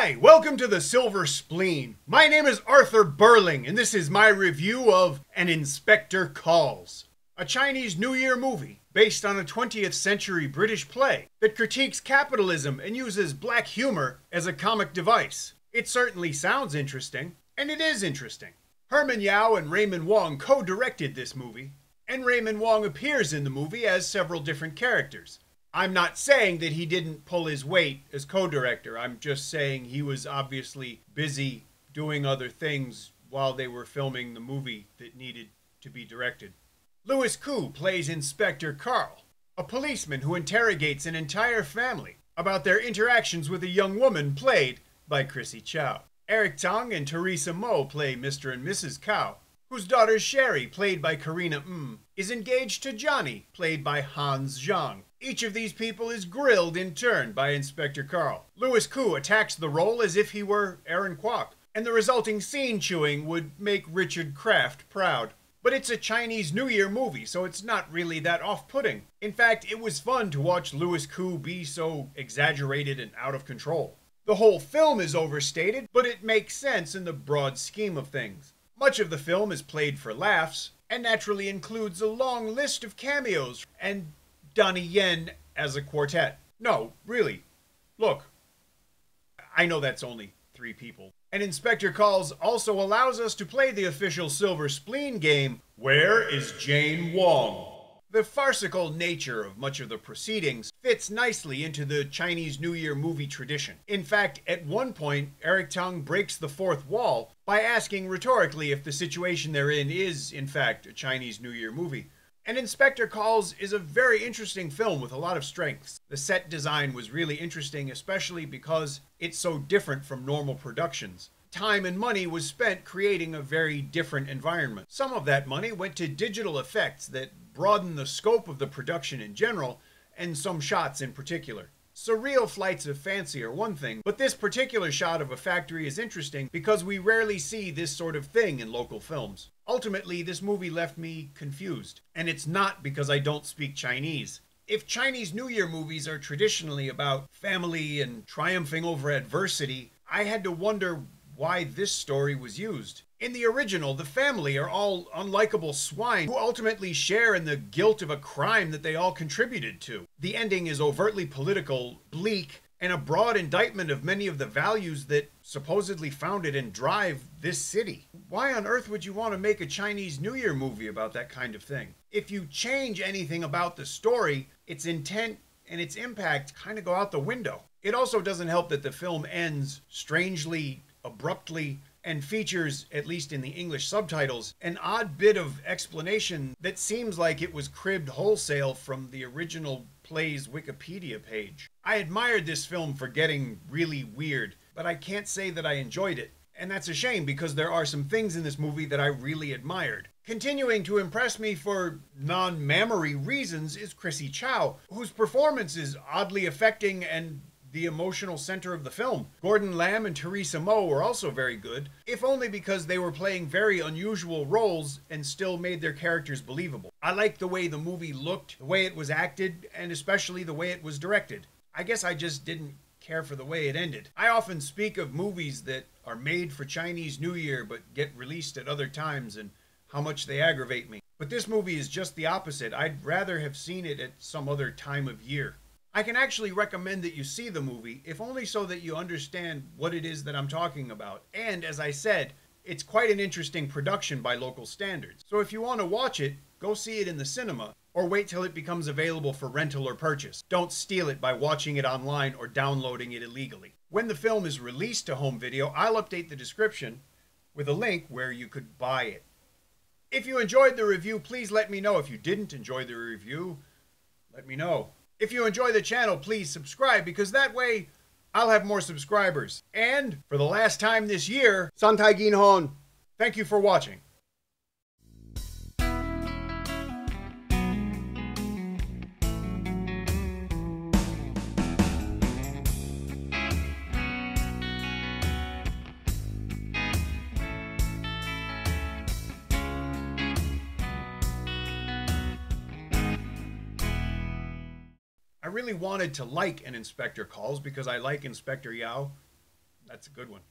Hi, welcome to the Silver Spleen. My name is Arthur Burling, and this is my review of An Inspector Calls, a Chinese New Year movie based on a 20th century British play that critiques capitalism and uses black humor as a comic device. It certainly sounds interesting, and it is interesting. Herman Yao and Raymond Wong co-directed this movie, and Raymond Wong appears in the movie as several different characters. I'm not saying that he didn't pull his weight as co-director. I'm just saying he was obviously busy doing other things while they were filming the movie that needed to be directed. Louis Koo plays Inspector Carl, a policeman who interrogates an entire family about their interactions with a young woman played by Chrissie Chau. Eric Tong and Teresa Mo play Mr. and Mrs. Chau, whose daughter Sherry, played by Karina is engaged to Johnny, played by Hans Zhang. Each of these people is grilled in turn by Inspector Carl. Louis Koo attacks the role as if he were Aaron Kwok, and the resulting scene chewing would make Richard Kraft proud. But it's a Chinese New Year movie, so it's not really that off-putting. In fact, it was fun to watch Louis Koo be so exaggerated and out of control. The whole film is overstated, but it makes sense in the broad scheme of things. Much of the film is played for laughs, and naturally includes a long list of cameos, and Donnie Yen as a quartet. No, really. Look, I know that's only 3 people. And Inspector Calls also allows us to play the official Silver Spleen game, Where is Jane Wong? The farcical nature of much of the proceedings fits nicely into the Chinese New Year movie tradition. In fact, at one point, Eric Tong breaks the fourth wall by asking rhetorically if the situation they're in is, in fact, a Chinese New Year movie. And Inspector Calls is a very interesting film with a lot of strengths. The set design was really interesting, especially because it's so different from normal productions. Time and money was spent creating a very different environment. Some of that money went to digital effects that broaden the scope of the production in general, and some shots in particular. Surreal flights of fancy are one thing, but this particular shot of a factory is interesting because we rarely see this sort of thing in local films. Ultimately, this movie left me confused, and it's not because I don't speak Chinese. If Chinese New Year movies are traditionally about family and triumphing over adversity, I had to wonder why this story was used. In the original, the family are all unlikable swine who ultimately share in the guilt of a crime that they all contributed to. The ending is overtly political, bleak, and a broad indictment of many of the values that supposedly founded and drive this city. Why on earth would you want to make a Chinese New Year movie about that kind of thing? If you change anything about the story, its intent and its impact kind of go out the window. It also doesn't help that the film ends strangely, abruptly, and features, at least in the English subtitles, an odd bit of explanation that seems like it was cribbed wholesale from the original play's Wikipedia page. I admired this film for getting really weird, but I can't say that I enjoyed it. And that's a shame because there are some things in this movie that I really admired. Continuing to impress me for non-mammary reasons is Chrissie Chau, whose performance is oddly affecting and the emotional center of the film. Gordon Lam and Teresa Mo were also very good, if only because they were playing very unusual roles and still made their characters believable. I liked the way the movie looked, the way it was acted, and especially the way it was directed. I guess I just didn't care for the way it ended. I often speak of movies that are made for Chinese New Year but get released at other times and how much they aggravate me. But this movie is just the opposite. I'd rather have seen it at some other time of year. I can actually recommend that you see the movie, if only so that you understand what it is that I'm talking about. And as I said, it's quite an interesting production by local standards. So if you want to watch it, go see it in the cinema, or wait till it becomes available for rental or purchase. Don't steal it by watching it online or downloading it illegally. When the film is released to home video, I'll update the description with a link where you could buy it. If you enjoyed the review, please let me know. If you didn't enjoy the review, let me know. If you enjoy the channel, please subscribe, because that way I'll have more subscribers. And for the last time this year, Santai Ginhon. Thank you for watching. I really wanted to like An Inspector Calls because I like Inspector Yao, That's a good one.